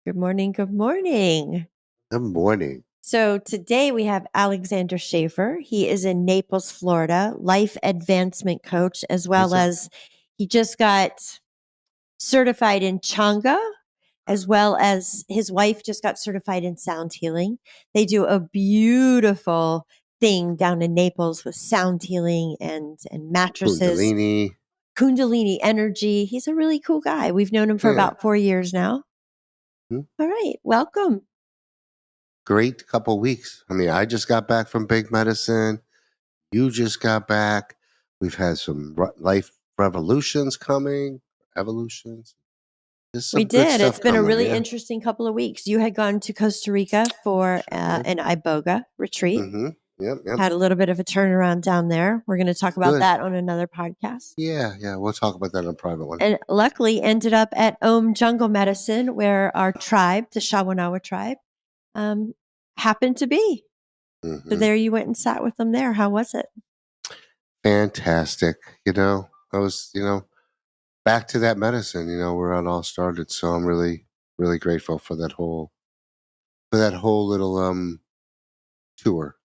Good morning. Good morning. Good morning. So today we have Alexander Shafer. He is in Naples, Florida, life advancement coach, as well as he just got certified in Changa, as well as his wife just got certified in sound healing. They do a beautiful thing down in Naples with sound healing and mattresses, Kundalini energy. He's a really cool guy. We've known him for about 4 years now. All right. Welcome. Great couple weeks. I mean, I just got back from big medicine. You just got back. We've had some life revolutions coming, evolutions. We did. It's been a really interesting couple of weeks. You had gone to Costa Rica for an iboga retreat. Yep. Had a little bit of a turnaround down there. We're going to talk about that on another podcast. Yeah. We'll talk about that in a private one. And luckily ended up at Om Jungle Medicine, where our tribe, the Shawanawa tribe, happened to be. So there you went and sat with them there. How was it? Fantastic. I was, back to that medicine, where it all started. So I'm really, really grateful for that whole little tour.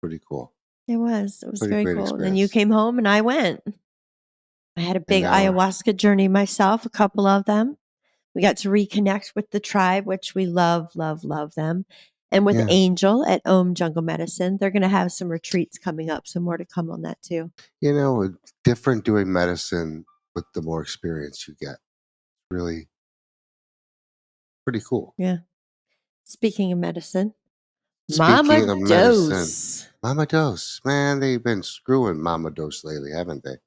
Pretty cool. It was very cool. Experience. And you came home and I went. I had a big ayahuasca journey myself, a couple of them. We got to reconnect with the tribe, which we love, love, love them. And with Angel at Om Jungle Medicine, they're going to have some retreats coming up. So more to come on that too. It's different doing medicine with the more experience you get. Really pretty cool. Yeah. Speaking of medicine, Mama Dose. Mama Dose. Man, they've been screwing Mama Dose lately, haven't they?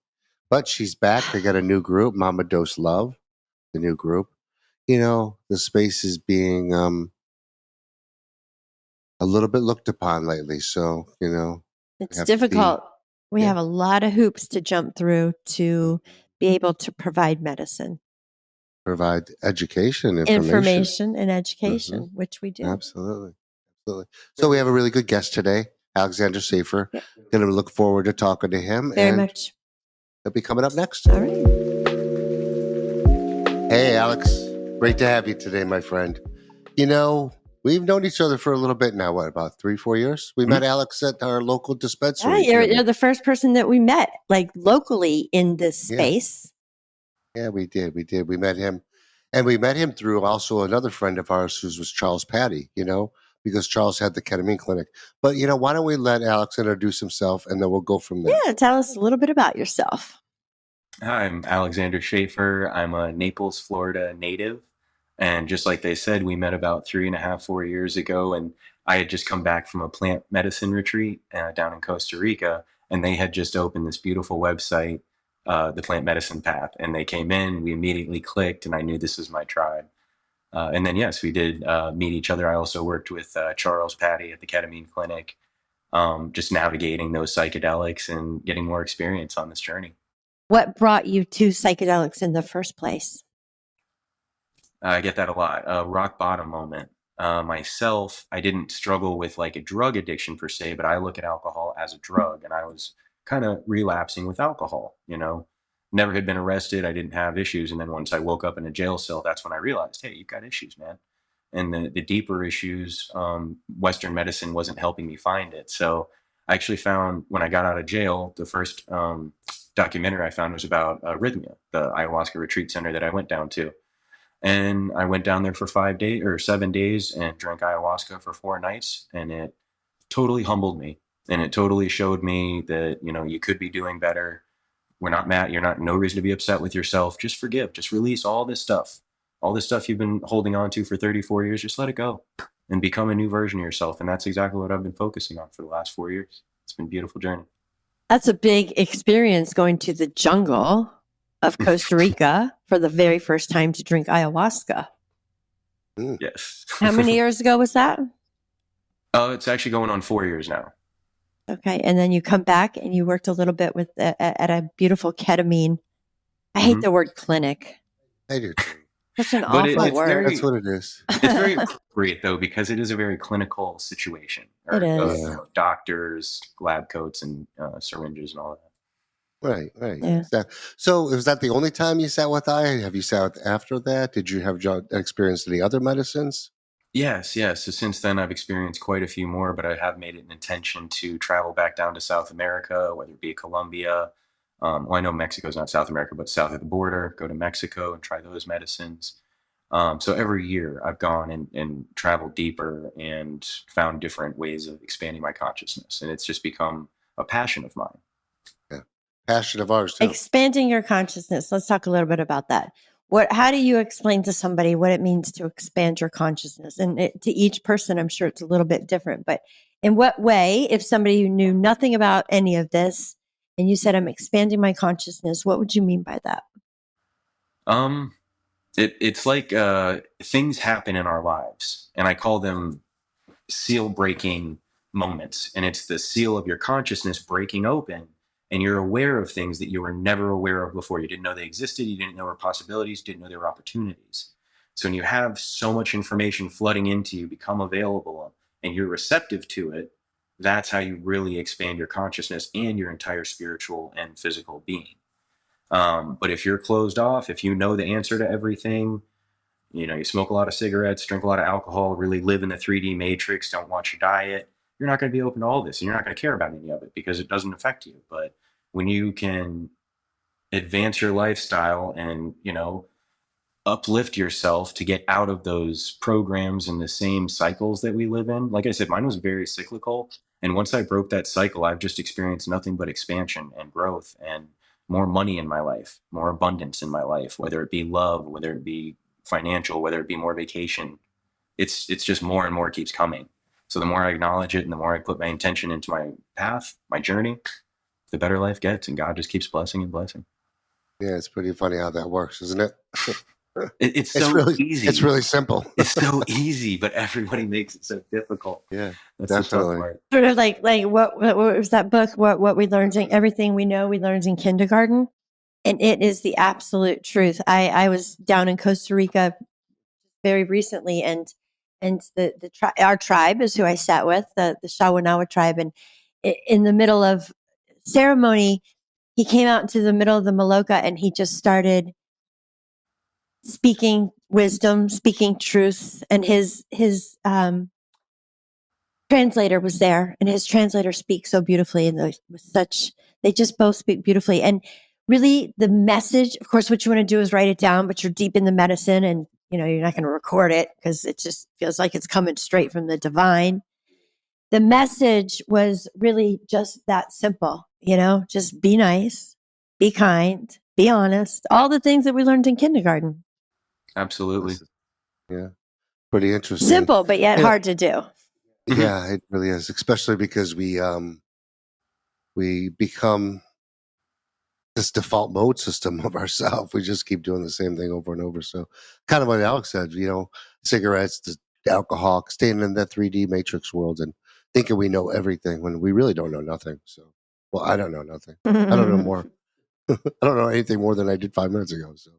But she's back. They got a new group, Mama Dose Love, the new group. The space is being a little bit looked upon lately. So, it's difficult. We have a lot of hoops to jump through to be able to provide medicine. Provide education, information and education, which we do. Absolutely. So we have a really good guest today, Alexander Shafer. Going to look forward to talking to him. Very much. He'll be coming up next. All right. Hey, Alex. Great to have you today, my friend. We've known each other for a little bit now, about 3-4 years? We met Alex at our local dispensary. Yeah, you're the first person that we met, like locally in this space. Yeah, we did. We met him. And we met him through also another friend of ours who was Charles Patty, because Charles had the ketamine clinic. But, why don't we let Alex introduce himself and then we'll go from there. Yeah, tell us a little bit about yourself. Hi, I'm Alexander Shafer. I'm a Naples, Florida native. And just like they said, we met about 3.5-4 years ago. And I had just come back from a plant medicine retreat down in Costa Rica. And they had just opened this beautiful website, the Plant Medicine Path. And they came in, we immediately clicked, and I knew this was my tribe. And then, yes, we did meet each other. I also worked with Charles Patty at the ketamine clinic, just navigating those psychedelics and getting more experience on this journey. What brought you to psychedelics in the first place? I get that a lot. Rock bottom moment. Myself, I didn't struggle with like a drug addiction per se, but I look at alcohol as a drug, and I was kind of relapsing with alcohol, never had been arrested. I didn't have issues. And then once I woke up in a jail cell, that's when I realized, hey, you've got issues, man. And the deeper issues, Western medicine wasn't helping me find it. So I actually found when I got out of jail, the first documentary I found was about arrhythmia, the ayahuasca retreat center that I went down to. And I went down there for 7 days and drank ayahuasca for 4 nights. And it totally humbled me. And it totally showed me that, you could be doing better. We're not mad. You're not, no reason to be upset with yourself. Just forgive, just release all this stuff you've been holding on to for 34 years. Just let it go and become a new version of yourself. And that's exactly what I've been focusing on for the last 4 years. It's been a beautiful journey. That's a big experience, going to the jungle of Costa Rica for the very first time to drink ayahuasca. Yes. How many years ago was that? It's actually going on 4 years now. Okay. And then you come back and you worked a little bit with at a beautiful ketamine. I hate the word clinic. I do too. Such an awful word. That's what it is. It's very appropriate though, because it is a very clinical situation. It is. Doctors, lab coats, and syringes and all that. Right, right. Yeah. So, was that the only time you sat with I? Have you sat with after that? Did you have experienced any other medicines? Yes, yes. So since then, I've experienced quite a few more, but I have made it an intention to travel back down to South America, whether it be Colombia. Well, I know Mexico's not South America, but south of the border, go to Mexico and try those medicines. So every year I've gone and traveled deeper and found different ways of expanding my consciousness. And it's just become a passion of mine. Yeah. Passion of ours too. Expanding your consciousness. Let's talk a little bit about that. How do you explain to somebody what it means to expand your consciousness? And to each person, I'm sure it's a little bit different, but in what way, if somebody who knew nothing about any of this and you said, I'm expanding my consciousness, what would you mean by that? Um, it's like things happen in our lives, and I call them seal breaking moments. And it's the seal of your consciousness breaking open, and you're aware of things that you were never aware of before. You didn't know they existed, you didn't know were possibilities, didn't know there were opportunities. So when you have so much information flooding into you, become available, and you're receptive to it, that's how you really expand your consciousness and your entire spiritual and physical being. But if you're closed off, if you know the answer to everything, you smoke a lot of cigarettes, drink a lot of alcohol, really live in the 3D matrix, don't watch your diet, you're not going to be open to all this, and you're not going to care about any of it because it doesn't affect you. But when you can advance your lifestyle and, uplift yourself to get out of those programs and the same cycles that we live in. Like I said, mine was very cyclical. And once I broke that cycle, I've just experienced nothing but expansion and growth and more money in my life, more abundance in my life, whether it be love, whether it be financial, whether it be more vacation. It's just more and more keeps coming. So the more I acknowledge it and the more I put my intention into my path, my journey, the better life gets. And God just keeps blessing and blessing. Yeah, it's pretty funny how that works, isn't it? It's It's so really it's easy. really simple. It's so easy, but everybody makes it so difficult. Yeah, That's the tough definitely. part. Sort of like what was that book? What we learned in everything we know we learned in kindergarten. And it is the absolute truth. I was down in Costa Rica very recently, and our tribe is who I sat with, the Shawanawa tribe, and in the middle of ceremony, he came out into the middle of the Maloka and he just started speaking wisdom, speaking truth, and his translator was there, and his translator speaks so beautifully, and they just both speak beautifully. And really, the message, of course, what you want to do is write it down, but you're deep in the medicine, and you're not going to record it because it just feels like it's coming straight from the divine. The message was really just that simple, just be nice, be kind, be honest, all the things that we learned in kindergarten. Absolutely. This is, yeah, pretty interesting. Simple, but yet You know, hard to do. Mhm. yeah, it really is, especially because we become this default mode system of ourselves. We just keep doing the same thing over and over. So, kind of what Alex said, cigarettes, the alcohol, staying in that 3D matrix world and thinking we know everything when we really don't know nothing. So, well, I don't know nothing. I don't know more. I don't know anything more than I did 5 minutes ago. So,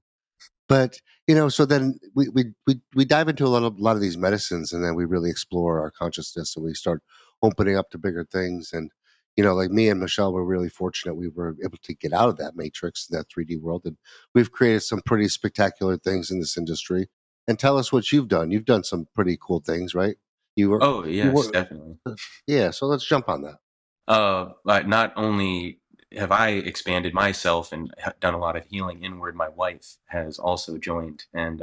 but so then we dive into a lot of these medicines, and then we really explore our consciousness, and we start opening up to bigger things. And like me and Michelle were really fortunate; we were able to get out of that matrix, that 3D world, and we've created some pretty spectacular things in this industry. And tell us what you've done. You've done some pretty cool things, right? You were Oh, you yes, were definitely. yeah. So let's jump on that. But not only have I expanded myself and done a lot of healing inward, my wife has also joined, and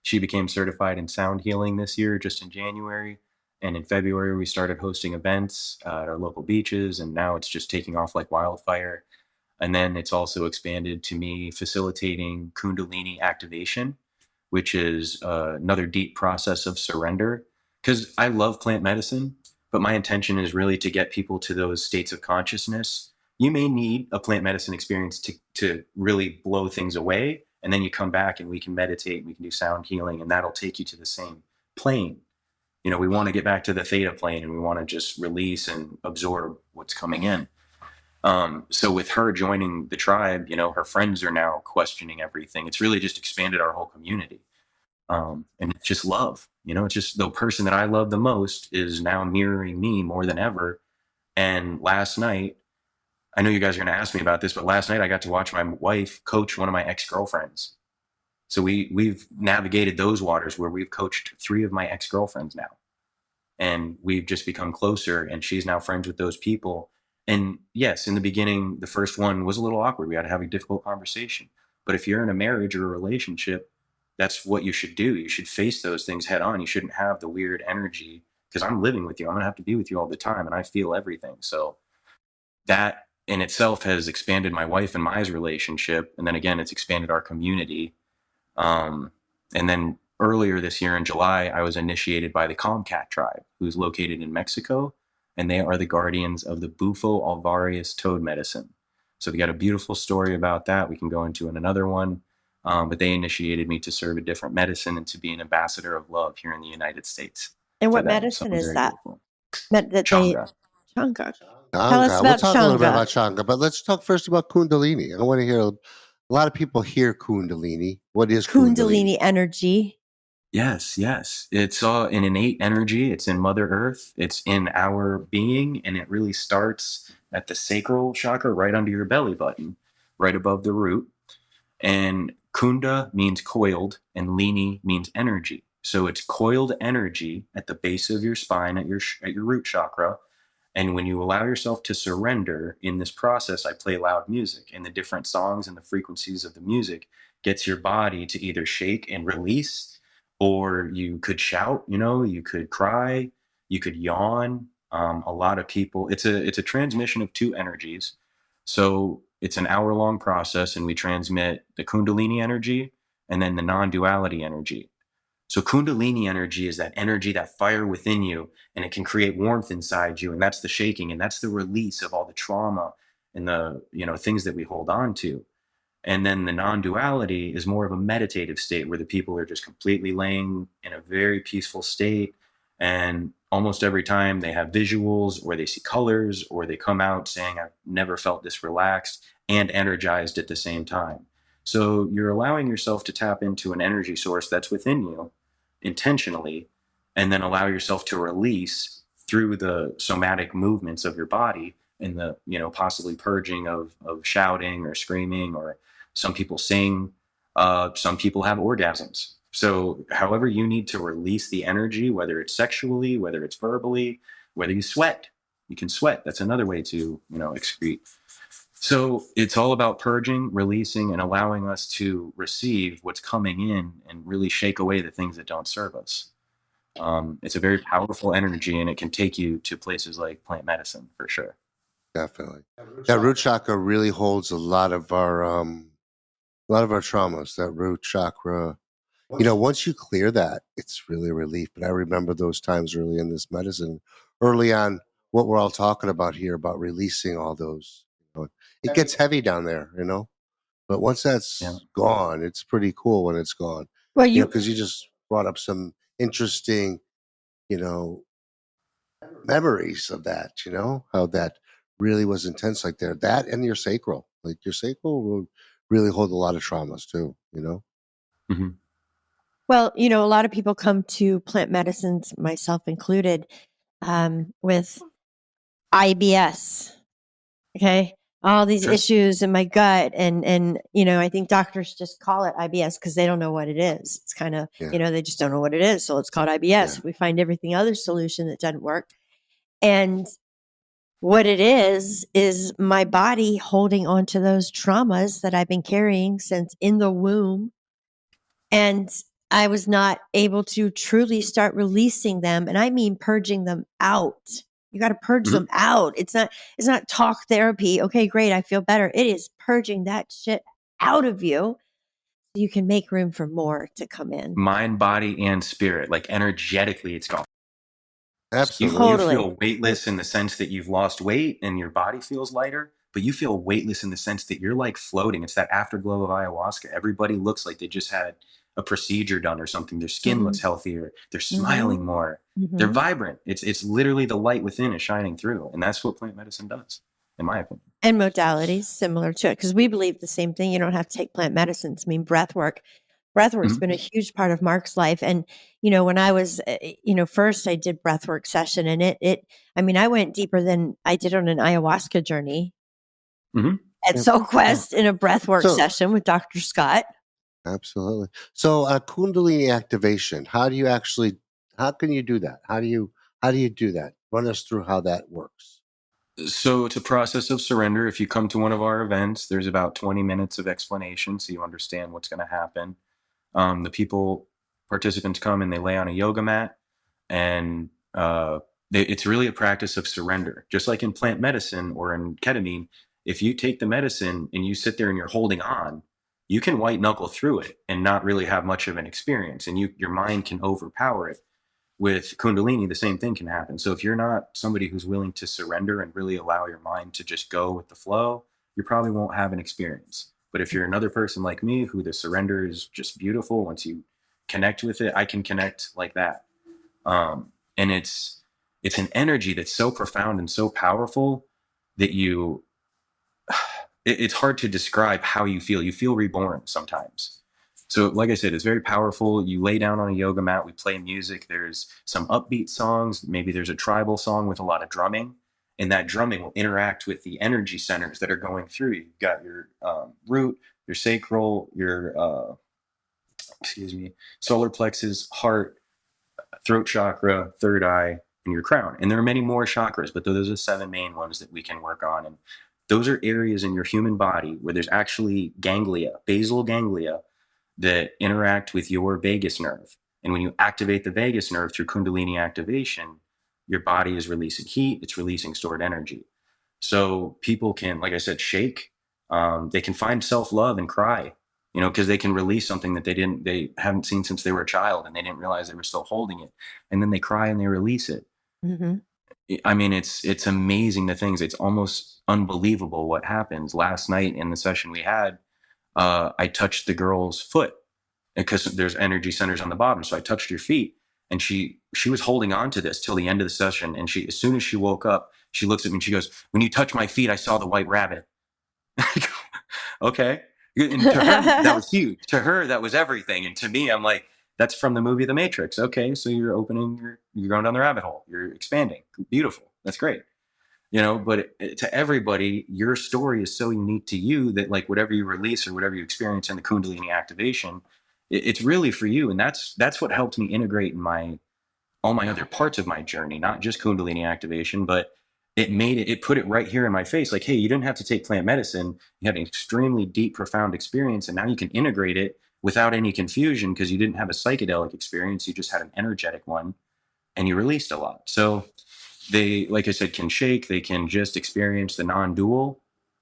she became certified in sound healing this year, just in January. And in February, we started hosting events at our local beaches, and now it's just taking off like wildfire. And then it's also expanded to me facilitating Kundalini activation, which is another deep process of surrender. Because I love plant medicine, but my intention is really to get people to those states of consciousness. You may need a plant medicine experience to really blow things away. And then you come back and we can meditate, we can do sound healing, and that'll take you to the same plane. We want to get back to the theta plane and we want to just release and absorb what's coming in. So with her joining the tribe, her friends are now questioning everything. It's really just expanded our whole community. And it's just love, it's just the person that I love the most is now mirroring me more than ever. And last night I know you guys are going to ask me about this, but last night I got to watch my wife coach one of my ex-girlfriends. So we've navigated those waters where we've coached 3 of my ex-girlfriends now, and we've just become closer, and she's now friends with those people. And yes, in the beginning, the first one was a little awkward. We had to have a difficult conversation. But if you're in a marriage or a relationship, that's what you should do. You should face those things head on. You shouldn't have the weird energy, because I'm living with you. I'm going to have to be with you all the time, and I feel everything. So that in itself has expanded my wife and my relationship. And then again, it's expanded our community. And then earlier this year in July, I was initiated by the Comcat tribe, who's located in Mexico, and they are the guardians of the Bufo alvarius toad medicine. So we got a beautiful story about that. We can go into in another one. But they initiated me to serve a different medicine and to be an ambassador of love here in the United States And for what them. So medicine I'm is very that? grateful. That they Changa. Changa. Tell us Changa. We'll about talk a little bit Changa. about Changa, but let's talk first about Kundalini. I want to hear a lot of people hear Kundalini. What is Kundalini? Kundalini energy. Yes, yes. It's an innate energy. It's in Mother Earth. It's in our being, and it really starts at the sacral chakra, right under your belly button, right above the root. And Kunda means coiled, and Lini means energy. So it's coiled energy at the base of your spine, at your root chakra. And when you allow yourself to surrender in this process, I play loud music, and the different songs and the frequencies of the music gets your body to either shake and release, or you could shout, you could cry, you could yawn. A lot of people, it's a transmission of 2 energies. So it's an hour-long process, and we transmit the Kundalini energy and then the non-duality energy. So Kundalini energy is that energy, that fire within you, and it can create warmth inside you. And that's the shaking, and that's the release of all the trauma and the, things that we hold on to. And then the non-duality is more of a meditative state where the people are just completely laying in a very peaceful state. And almost every time they have visuals, or they see colors, or they come out saying, I've never felt this relaxed and energized at the same time. So you're allowing yourself to tap into an energy source that's within you intentionally, and then allow yourself to release through the somatic movements of your body, and the, possibly purging of shouting or screaming, or some people sing, some people have orgasms. So however you need to release the energy, whether it's sexually, whether it's verbally, whether you sweat, you can sweat. That's another way to, excrete. So it's all about purging, releasing, and allowing us to receive what's coming in, and really shake away the things that don't serve us. It's a very powerful energy, and it can take you to places like plant medicine for sure. Definitely. That root chakra really holds a lot of our traumas. That root chakra. Once you clear that, it's really a relief. But I remember those times early in this medicine, early on, what we're all talking about here about releasing all those. It gets heavy down there, But once that's gone, it's pretty cool when it's gone. Well, Because you just brought up some interesting, memories of that, how that really was intense like there. That and your sacral. Like your sacral will really hold a lot of traumas too, Mm-hmm. Well, a lot of people come to plant medicines, myself included, with IBS. Okay. All these Sure. issues in my gut. And, I think doctors just call it IBS because they don't know what it is. It's kind of, they just don't know what it is. So it's called IBS. Yeah. We find everything other solution that doesn't work. And what it is my body holding on to those traumas that I've been carrying since in the womb. And I was not able to truly start releasing them. And I mean, purging them out. You got to purge them out. It's not talk therapy. Okay, great. I feel better. It is purging that shit out of you so you can make room for more to come in. Mind, body, and spirit. Like energetically, it's gone. Absolutely. You feel weightless in the sense that you've lost weight and your body feels lighter, but you feel weightless in the sense that you're like floating. It's that afterglow of ayahuasca. Everybody looks like they just had a procedure done or something. Their skin looks healthier. They're smiling more. They're vibrant. It's literally the light within is shining through. And that's what plant medicine does, in my opinion. And modalities similar to it, because we believe the same thing. You don't have to take plant medicines. I mean, breath work's been a huge part of Mark's life. And, when I was, first I did breathwork session, and I went deeper than I did on an ayahuasca journey. Hmm. at Yeah. SoulQuest in a breathwork So session with Dr. Scott. absolutely. So Kundalini activation. How can you do that? How do you do that? Run us through how that works. So it's a process of surrender. If you come to one of our events, there's about 20 minutes of explanation so you understand what's going to happen. The participants come and they lay on a yoga mat, and it's really a practice of surrender. Just like in plant medicine or in ketamine, if you take the medicine and you sit there and you're holding on, you can white knuckle through it and not really have much of an experience, and your mind can overpower it. With Kundalini, the same thing can happen. So if you're not somebody who's willing to surrender and really allow your mind to just go with the flow, you probably won't have an experience. But if you're another person like me, who the surrender is just beautiful, once you connect with it, I can connect like that. And it's an energy that's so profound and so powerful that it's hard to describe how you feel. You feel reborn sometimes. So, like I said, it's very powerful. You lay down on a yoga mat, we play music. There's some upbeat songs. Maybe there's a tribal song with a lot of drumming. And that drumming will interact with the energy centers that are going through. You've got your root, your sacral, your, solar plexus, heart, throat chakra, third eye, and your crown. And there are many more chakras, but those are the 7 main ones that we can work on. And those are areas in your human body where there's actually ganglia, basal ganglia, that interact with your vagus nerve. And when you activate the vagus nerve through Kundalini activation, your body is releasing heat, it's releasing stored energy. So people can, like I said, shake. They can find self-love and cry, because they can release something that they haven't seen since they were a child, and they didn't realize they were still holding it. And then they cry and they release it. Mm-hmm. I mean, it's amazing, the things. It's almost unbelievable what happens. Last night in the session we had, I touched the girl's foot because there's energy centers on the bottom. So I touched her feet, and she was holding on to this till the end of the session. And as soon as she woke up, she looks at me and she goes, "When you touch my feet, I saw the white rabbit." Okay. And to her, that was huge. To her, that was everything. And to me, I'm like, that's from the movie The Matrix. Okay. So you're you're going down the rabbit hole. You're expanding. Beautiful. That's great. But to everybody, your story is so unique to you that, like, whatever you release or whatever you experience in the Kundalini activation, it's really for you. And that's what helped me integrate in all my other parts of my journey, not just Kundalini activation, but it put it right here in my face. Like, hey, you didn't have to take plant medicine. You had an extremely deep, profound experience. And now you can integrate it without any confusion because you didn't have a psychedelic experience. You just had an energetic one, and you released a lot. So they, like I said, can shake. They can just experience the non-dual.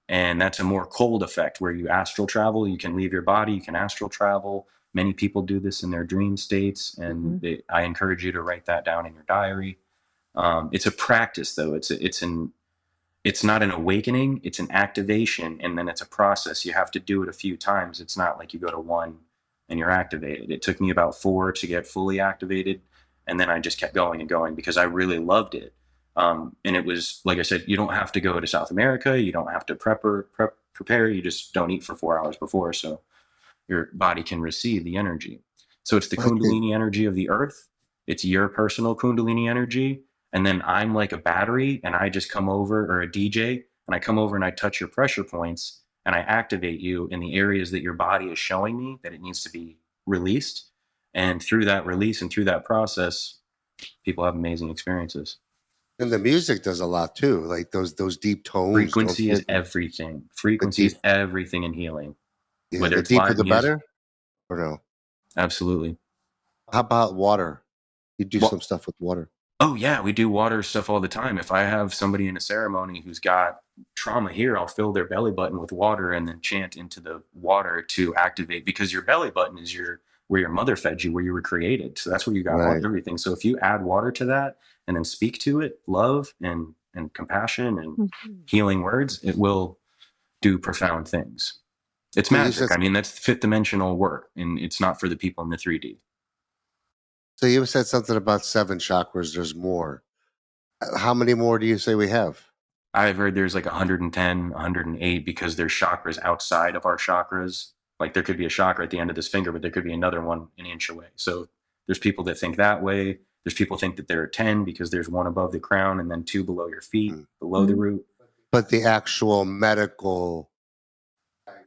And that's a more cold effect where you astral travel. You can leave your body. You can astral travel. Many people do this in their dream states. Mm-hmm. And I encourage you to write that down in your diary. It's a practice, though. It's not an awakening. It's an activation. And then it's a process. You have to do it a few times. It's not like you go to one and you're activated. It took me about 4 to get fully activated. And then I just kept going and going because I really loved it. And it was, like I said, you don't have to go to South America. You don't have to prepare. You just don't eat for 4 hours before, so your body can receive the energy. So it's the Okay. Kundalini energy of the earth. It's your personal Kundalini energy. And then I'm like a battery, and I just come over, or a DJ, and I come over and I touch your pressure points and I activate you in the areas that your body is showing me that it needs to be released. And through that release and through that process, people have amazing experiences. And the music does a lot too, like those deep tones, don't Frequency they? is everything. The Frequency deep, is everything in healing, yeah, whether the it's deeper live the music. better, or no? Absolutely. How about water? You do some Well, stuff with water. oh yeah, we do water stuff all the time. If I have somebody in a ceremony who's got trauma here, I'll fill their belly button with water and then chant into the water to activate, because your belly button is where your mother fed you, where you were created. So that's where you got Right. everything. So if you add water to that and then speak to it, love and compassion and Mm-hmm. healing words, it will do profound things. It's So you said magic. I mean, that's fifth dimensional work, and it's not for the people in the 3D. so you said something about 7 chakras. There's more. How many more do you say we have? I've heard there's like 110, 108 because there's chakras outside of our chakras. Like there could be a chakra at the end of this finger, but there could be another one an inch away. So there's people that think that way. There's people think that there are 10 because there's one above the crown and then 2 below your feet, Mm. below the root. but the actual medical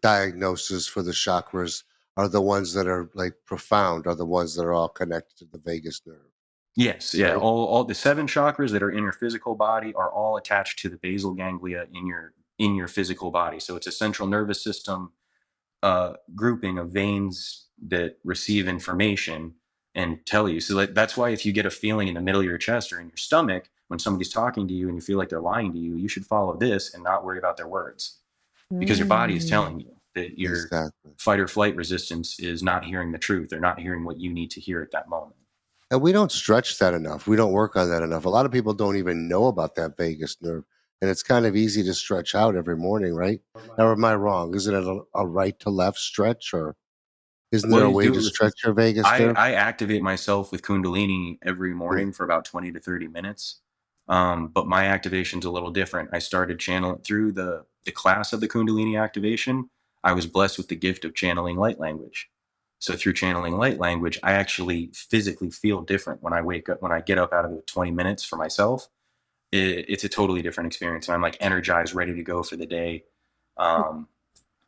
diagnosis for the chakras are the ones that are like profound, are the ones that are all connected to the vagus nerve. Yes, yeah. Right? All the 7 chakras that are in your physical body are all attached to the basal ganglia in your physical body. So it's a central nervous system grouping of veins that receive information and tell you. So that's why if you get a feeling in the middle of your chest or in your stomach when somebody's talking to you and you feel like they're lying to you, you should follow this and not worry about their words, because your body is Mm. telling you that your Exactly. fight or flight resistance is not hearing the truth. They're not hearing what you need to hear at that moment. And we don't stretch that enough. We don't work on that enough. A lot of people don't even know about that vagus nerve. And it's kind of easy to stretch out every morning, right? Or am I wrong? Isn't it a right to left stretch, or isn't Well, there a you way do to it with stretch your vagus nerve? I activate myself with Kundalini every Hmm. morning for about 20 to 30 minutes. But my activation's a little different. I started channeling through the class of the Kundalini activation. I was blessed with the gift of channeling light language. So through channeling light language, I actually physically feel different when I wake up, when I get up out of the 20 minutes for myself. It's a totally different experience. And I'm like energized, ready to go for the day. Um,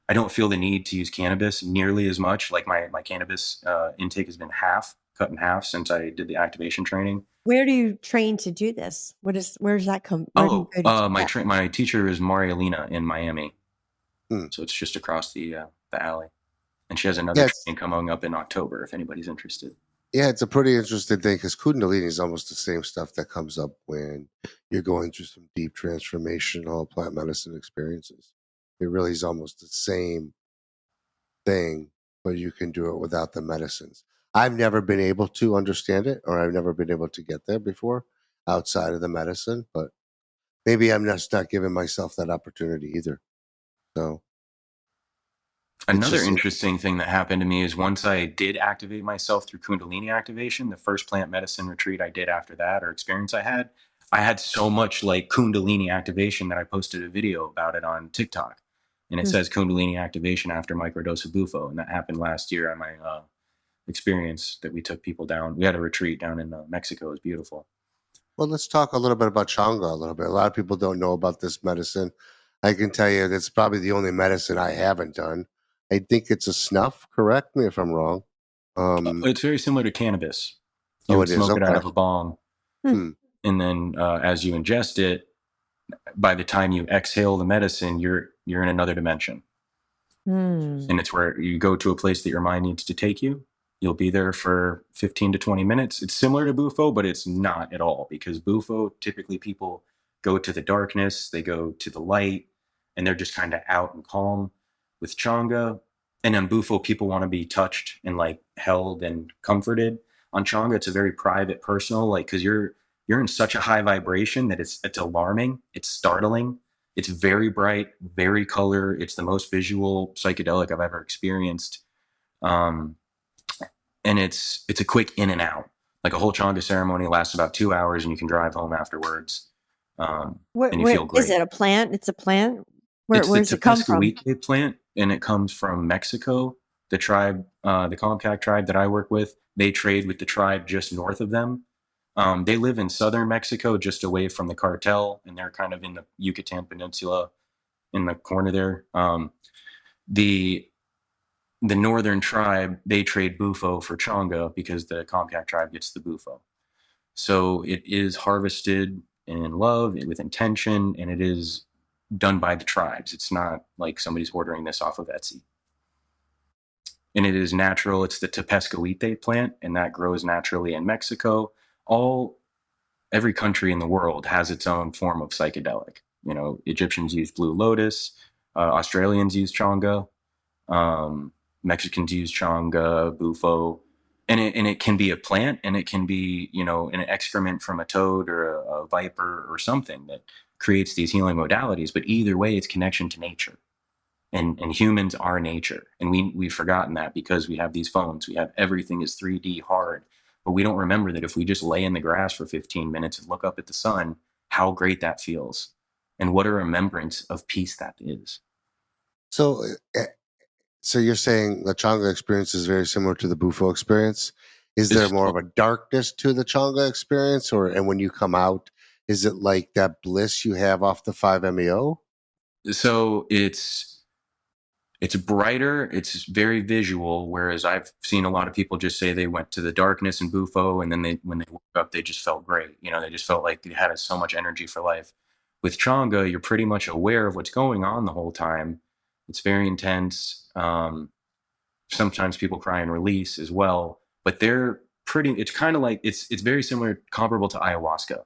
I don't feel the need to use cannabis nearly as much. Like my cannabis intake has been cut in half since I did the activation training. Where do you train to do this? Where does that come? Where do you Oh, go to do that? my teacher is Marialina in Miami, Hmm. so it's just across the alley, and she has another Yeah, training coming up in October if anybody's interested. it's a pretty interesting thing because Kundalini is almost the same stuff that comes up when you're going through some deep transformational plant medicine experiences. It really is almost the same thing, but you can do it without the medicines. I've never been able to understand it, or I've never been able to get there before outside of the medicine, but maybe I'm just not giving myself that opportunity either. So it's Another just, interesting thing that happened to me is once I did activate myself through Kundalini activation, the first plant medicine retreat I did after that, or experience I had so much like Kundalini activation that I posted a video about it on TikTok. And it Hmm. says Kundalini activation after microdose of Bufo. And that happened last year on my experience that we took people down. We had a retreat down in Mexico. It was beautiful. well, let's talk a little bit about Changa a little bit. A lot of people don't know about this medicine. I can tell you that's probably the only medicine I haven't done. I think it's a snuff. Correct me if I'm wrong. Um, It's very similar to cannabis. You oh, would it is. smoke it out Okay. of a bong. Hmm. Hmm. And then as you ingest it, by the time you exhale the medicine, you're in another dimension. Hmm. And it's where you go to a place that your mind needs to take you. You'll be there for 15 to 20 minutes. It's similar to Bufo, but it's not at all, because Bufo, typically people go to the darkness, they go to the light, and they're just kind of out and calm. With Changa and on Bufo, people want to be touched and like held and comforted. On Changa, it's a very private, personal, like, because you're in such a high vibration that it's alarming, it's startling, it's very bright, very color. It's the most visual psychedelic I've ever experienced. Um, and it's a quick in and out. Like a whole Changa ceremony lasts about 2 hours, and you can drive home afterwards, and you Where feel is great. it? A plant? It's a plant. It's Where the does it come from? Tepescohuite plant, and it comes from Mexico. The tribe, the Comcac tribe that I work with, they trade with the tribe just north of them. They live in southern Mexico, just away from the cartel, and they're kind of in the Yucatan Peninsula in the corner there. The the northern tribe, they trade Bufo for Chonga because the Comcac tribe gets the Bufo. So it is harvested in love with intention, and it is done by the tribes. It's not like somebody's ordering this off of Etsy. And it is natural. It's the Tepescohuite plant, and that grows naturally in Mexico. All Every country in the world has its own form of psychedelic. You know, Egyptians use blue lotus, Australians use changa, um, Mexicans use changa, bufo, and it can be a plant, and it can be, you know, an excrement from a toad or a viper or something that creates these healing modalities. But either way, it's connection to nature, and humans are nature, and we've forgotten that because we have these phones, we have everything is 3D hard, but we don't remember that if we just lay in the grass for 15 minutes and look up at the sun, how great that feels, and what a remembrance of peace that is. So, so you're saying the Changa experience is very similar to the Bufo experience? Is there It's more of a darkness to the Changa experience, or and when you come out, is it like that bliss you have off the 5-MeO? So it's brighter, it's very visual, whereas I've seen a lot of people just say they went to the darkness and bufo, and then when they woke up, they just felt great. They just felt like they had so much energy for life. With changa, you're pretty much aware of what's going on the whole time. It's very intense. Sometimes people cry and release as well, but it's kind of like, it's very similar, comparable to ayahuasca.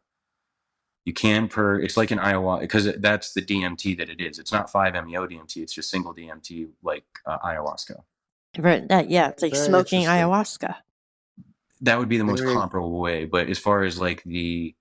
You can it's like an ayahuasca, because that's the DMT that it is. It's not 5-MeO DMT. It's just single DMT, like ayahuasca. Right, yeah, it's like Very smoking interesting. ayahuasca. That would be the most Very, comparable way. But as far as like the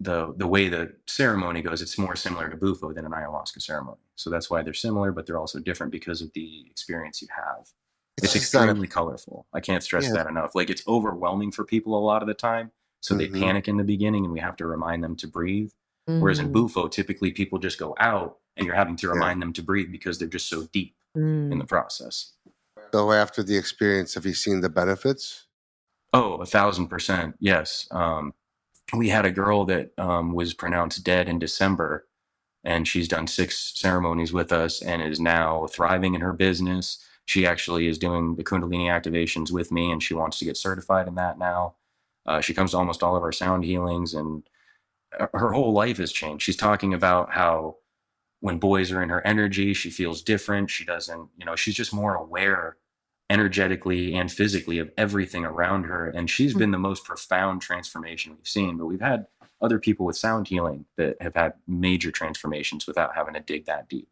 way the ceremony goes, it's more similar to bufo than an ayahuasca ceremony. So that's why they're similar, but they're also different because of the experience you have. it's It's just not a, extremely colorful. I can't stress yeah. that enough. Like, it's overwhelming for people a lot of the time. So they Hmm. panic in the beginning, and we have to remind them to breathe. Whereas in Mm, bufo, typically people just go out and you're having to Yeah. remind them to breathe because they're just so deep in the mm. process. So after the experience, have you seen the benefits? Oh, 1,000%. Yes. We had a girl that was pronounced dead in December, and she's done 6 ceremonies with us and is now thriving in her business. She actually is doing the Kundalini activations with me, and she wants to get certified in that now. She comes to almost all of our sound healings, and her whole life has changed. She's talking about how when boys are in her energy, she feels different. She doesn't, she's just more aware energetically and physically of everything around her. And she's been the most profound transformation we've seen. But we've had other people with sound healing that have had major transformations without having to dig that deep.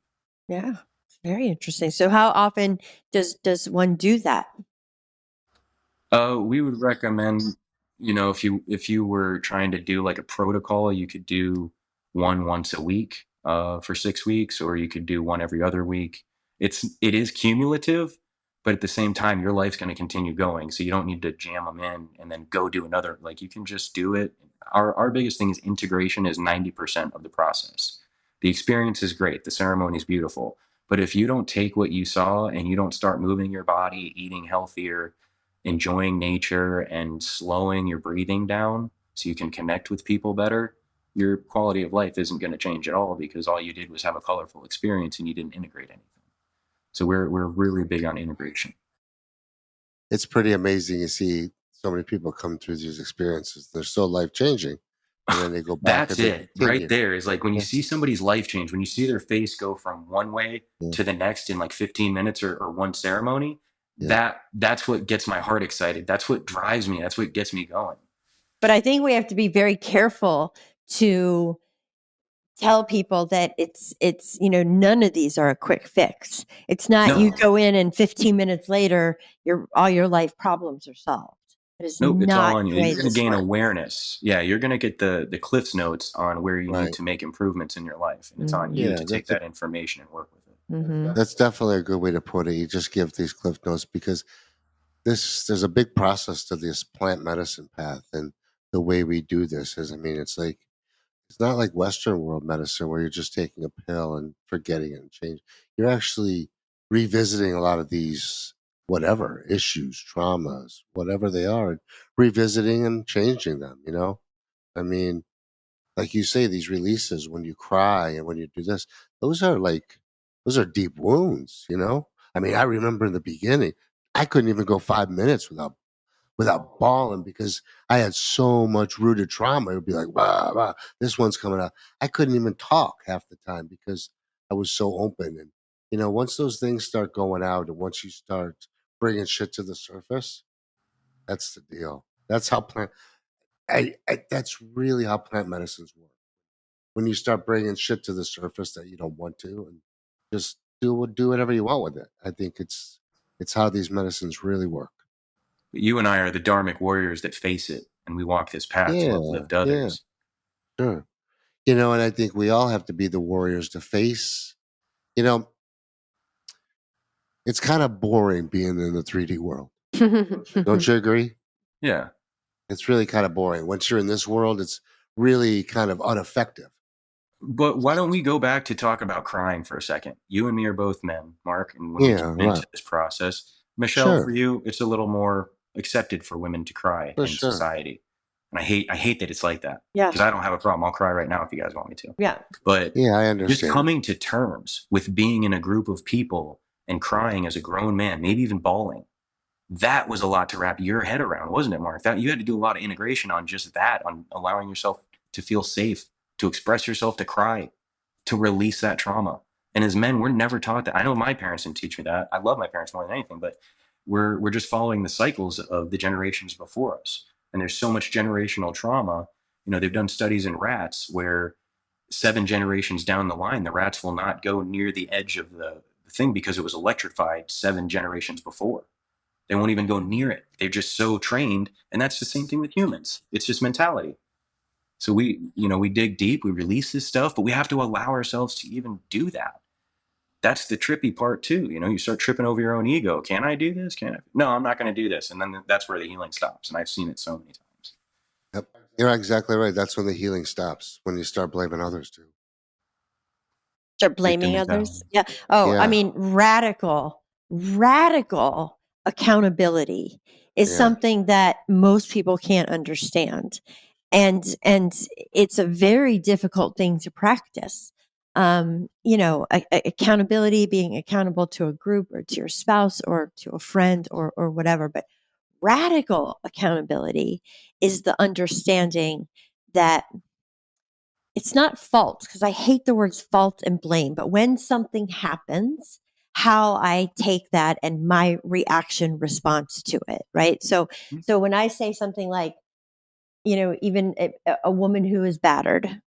Yeah, it's very interesting. So how often does one do that? We would recommend, if you were trying to do like a protocol, you could do one once a week for 6 weeks, or you could do one every other week. It is cumulative, but at the same time, your life's going to continue going, so you don't need to jam them in and then go do another. Like, you can just do it. Our biggest thing is integration is 90% of the process. The experience is great. The ceremony is beautiful. But if you don't take what you saw and you don't start moving your body, eating healthier, enjoying nature, and slowing your breathing down so you can connect with people better, your quality of life isn't going to change at all, because all you did was have a colorful experience and you didn't integrate anything. So we're really big on integration. It's pretty amazing to see so many people come through these experiences. They're so life changing, and then they go back That's and they it right continue. there, is like when you Yeah, see somebody's life change, when you see their face go from one way yeah, to the next in like 15 minutes, or one ceremony, yeah. that's what gets my heart excited. That's what drives me. That's what gets me going. But I think we have to be very careful to tell people that it's none of these are a quick fix. It's not you No, go in and 15 minutes later all your life problems are solved. It is nope, it's all not on you. the way You're going to this gain works. awareness. Yeah, you're going to get the Cliff's notes on where you need Right. to make improvements in your life, and it's on Mhm. you Yeah, to take that information and work with it. Mhm. that's definitely a good way to put it. You just give these cliff notes because there's a big process to this plant medicine path, and the way we do this is, I mean, it's not like Western world medicine where you're just taking a pill and forgetting it and change. You're actually revisiting a lot of these whatever issues, traumas, whatever they are, and revisiting and changing them. I mean, like you say, these releases when you cry and when you do this, those are like those are deep wounds. I mean, I remember in the beginning, I couldn't even go 5 minutes without bawling because I had so much rooted trauma. It would be like, bah, bah, this one's coming out. I couldn't even talk half the time because I was so open. And, once those things start going out and once you start bringing shit to the surface, that's the deal. That's how that's really how plant medicines work. When you start bringing shit to the surface that you don't want to and just do whatever you want with it. I think it's how these medicines really work. But you and I are the dharmic warriors that face it, and we walk this path to Yeah, uplift yeah, others. sure. And I think we all have to be the warriors to face. You know, it's kind of boring being in the 3D world. Don't you agree? Yeah. It's really kind of boring. Once you're in this world, it's really kind of ineffective. But why don't we go back to talk about crying for a second? You and me are both men, Mark, and when we Yeah, came right. into this process, Michelle, for Sure, you, it's a little more accepted for women to cry for in sure. society. And I hate that it's like that, Yeah. because I don't have a problem. I'll cry right now if you guys want me to. Yeah. But Yeah, I just understand. coming to terms with being in a group of people and crying as a grown man, maybe even bawling, that was a lot to wrap your head around, wasn't it, Mark? That you had to do a lot of integration on just that, on allowing yourself to feel safe, to express yourself, to cry, to release that trauma. And as men, we're never taught that. I know my parents didn't teach me that. I love my parents more than anything, but we're just following the cycles of the generations before us. And there's so much generational trauma. You know, they've done studies in rats where 7 generations down the line, the rats will not go near the edge of the thing because it was electrified 7 generations before. They won't even go near it. They're just so trained. And that's the same thing with humans. It's just mentality. So we dig deep, we release this stuff, but we have to allow ourselves to even do that. That's the trippy part too. You start tripping over your own ego. Can I do this? Can I? No, I'm not going to do this. And then that's where the healing stops. And I've seen it so many times. Yep. You're exactly right. That's when the healing stops, when you start blaming others too. Start Victim blaming others. mentality. Yeah. Oh, I Yeah. mean, radical accountability is Yeah. something that most people can't understand. And it's a very difficult thing to practice. Accountability, being accountable to a group or to your spouse or to a friend or whatever. But radical accountability is the understanding that it's not fault, because I hate the words fault and blame, but when something happens, how I take that and my reaction response to it, right? So when I say something like, even a woman who is battered,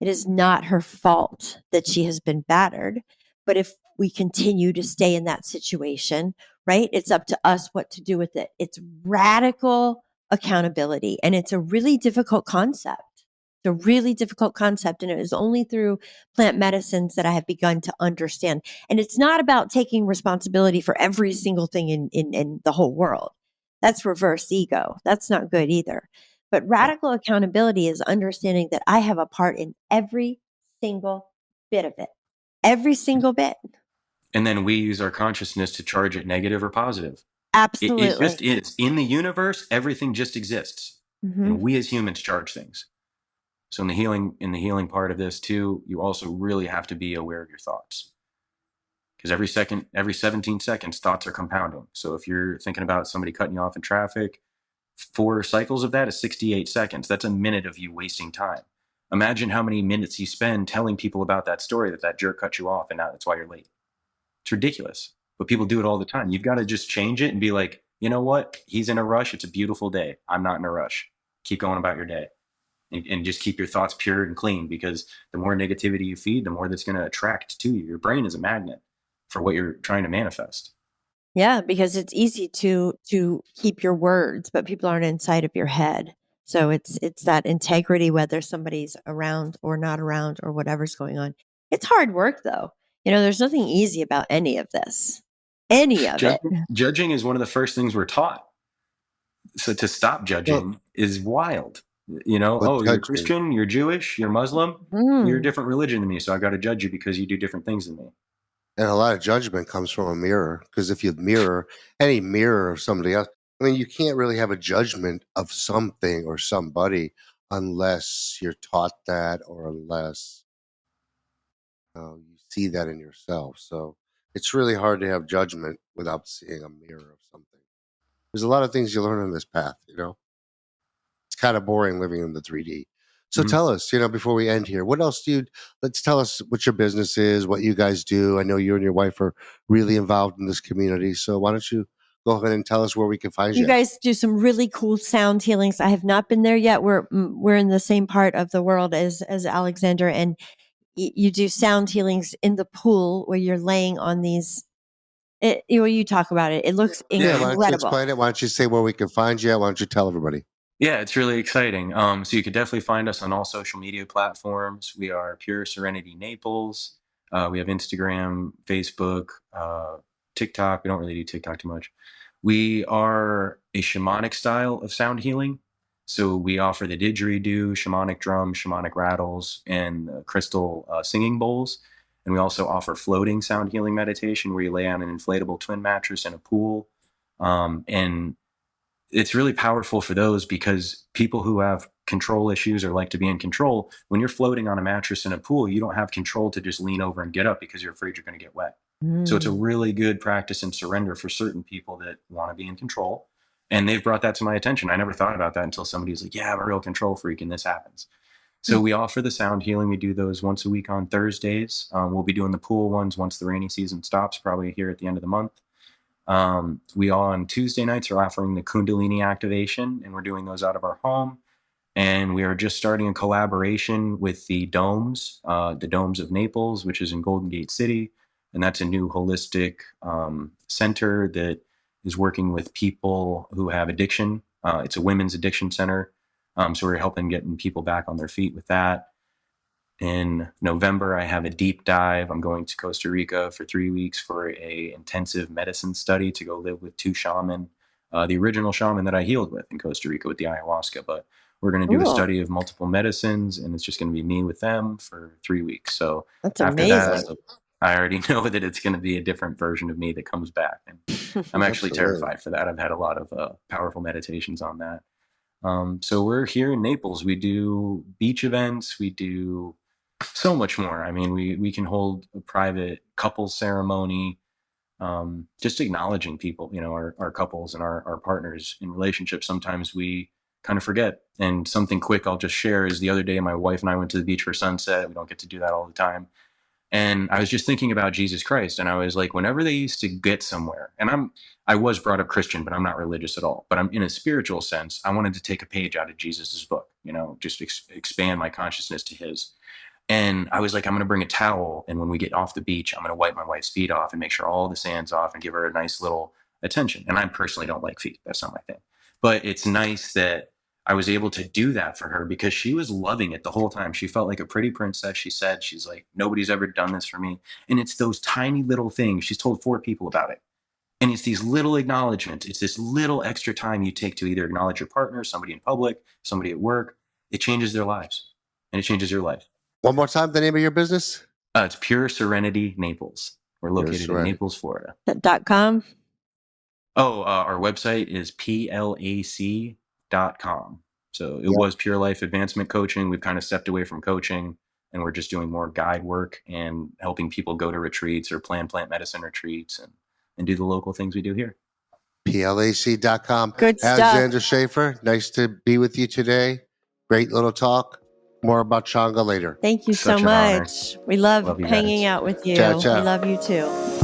it is not her fault that she has been battered. But if we continue to stay in that situation, right, it's up to us what to do with it. It's radical accountability. And it's a really difficult concept. It's a really difficult concept. And it is only through plant medicines that I have begun to understand. And it's not about taking responsibility for every single thing in the whole world. That's reverse ego. That's not good either. But radical accountability is understanding that I have a part in every single bit of it, every single bit. And then we use our consciousness to charge it negative or positive. It just Absolutely. is. In the universe, everything just exists. Hmm. And we as humans charge things. So in the healing part of this too, you also really have to be aware of your thoughts. Because every 17 seconds, thoughts are compounding. So if you're thinking about somebody cutting you off in traffic, 4 cycles of that is 68 seconds. That's a minute of you wasting time. Imagine how many minutes you spend telling people about that story that jerk cut you off and now that's why you're late. It's ridiculous. But people do it all the time. You've got to just change it and be like, you know what? He's in a rush. It's a beautiful day. I'm not in a rush. Keep going about your day. And just keep your thoughts pure and clean, because the more negativity you feed, the more that's going to attract to you. Your brain is a magnet for what you're trying to manifest. Yeah, because it's easy to keep your words, but people aren't inside of your head. So it's that integrity, whether somebody's around or not around or whatever's going on. It's hard work though. There's nothing easy about any of this. Any of it. Judging is one of the first things we're taught. So to stop Well, judging is wild. but Oh, you're judging Christian, you're Jewish, you're Muslim, you're a Mm. different religion than me, so I got to judge you because you do different things than me. and a lot of judgment comes from a mirror, because if you mirror any mirror of somebody else, I mean, you can't really have a judgment of something or somebody unless you're taught that, or unless you see that in yourself. So it's really hard to have judgment without seeing a mirror of something. There's a lot of things you learn on this path. It's kind of boring living in the 3D. So Mhm. tell us, before we end here, what else let's tell us what your business is, what you guys do. I know you and your wife are really involved in this community. So why don't you go ahead and tell us where we can find You you at? guys do some really cool sound healings. I have not been there yet. We're in the same part of the world as Alexander, and you do sound healings in the pool where you're laying on these. You talk about it. It looks Yeah, why don't you incredible. explain it? Why don't you say where we can find you at? Why don't you tell everybody? Yeah, it's really exciting. So you could definitely find us on all social media platforms. We are Pure Serenity Naples. We have Instagram, Facebook, TikTok. We don't really do TikTok too much. We are a shamanic style of sound healing. So we offer the didgeridoo, shamanic drums, shamanic rattles, and crystal singing bowls. And we also offer floating sound healing meditation, where you lay on an inflatable twin mattress in a pool. And it's really powerful for those, because people who have control issues or like to be in control, when you're floating on a mattress in a pool, you don't have control to just lean over and get up because you're afraid you're going to get wet. So it's a really good practice in surrender for certain people that want to be in control. And they've brought that to my attention. I never thought about that until somebody was like, yeah, I'm a real control freak and this happens. So we offer the sound healing. We do those once a week on Thursdays. We'll be doing the pool ones once the rainy season stops, probably here at the end of the month. We on Tuesday nights are offering the Kundalini activation, and we're doing those out of our home. And we are just starting a collaboration with the Domes of Naples, which is in Golden Gate City. And that's a new holistic center that is working with people who have addiction. It's a women's addiction center. So we're helping getting people back on their feet with that. In November, I have a deep dive. I'm going to Costa Rica for 3 weeks for a intensive medicine study to go live with 2 shaman, the original shaman that I healed with in Costa Rica with the ayahuasca. But we're going to do a study of multiple medicines, and it's just going to be me with them for 3 weeks. So That's after amazing. that, I already know that it's going to be a different version of me that comes back. And I'm actually terrified for that. I've had a lot of powerful meditations on that. So we're here in Naples. We do beach events. We do so much more. I mean, we can hold a private couples ceremony, just acknowledging people, our couples and our partners in relationships. Sometimes we kind of forget. And something quick I'll just share is the other day, my wife and I went to the beach for sunset. We don't get to do that all the time. And I was just thinking about Jesus Christ. And I was like, whenever they used to get somewhere, and I was brought up Christian, but I'm not religious at all. But I'm in a spiritual sense. I wanted to take a page out of Jesus's book, just expand my consciousness to his. And I was like, I'm going to bring a towel. And when we get off the beach, I'm going to wipe my wife's feet off and make sure all the sand's off and give her a nice little attention. And I personally don't like feet. That's not my thing. But it's nice that I was able to do that for her because she was loving it the whole time. She felt like a pretty princess. She said, she's like, nobody's ever done this for me. And it's those tiny little things. She's told 4 people about it. And it's these little acknowledgments. It's this little extra time you take to either acknowledge your partner, somebody in public, somebody at work. It changes their lives, and it changes your life. One more time, the name of your business? It's Pure Serenity Naples. We're located in Naples, Florida. .com? Oh, our website is plac.com. So it was Pure Life Advancement Coaching. We've kind of stepped away from coaching, and we're just doing more guide work and helping people go to retreats or plan plant medicine retreats and do the local things we do here. plac.com. Good stuff. Alexander Shafer, nice to be with you today. Great little talk. More about Changa later. Thank you so much. We love you hanging guys. out with you. Ciao, ciao. We love you too.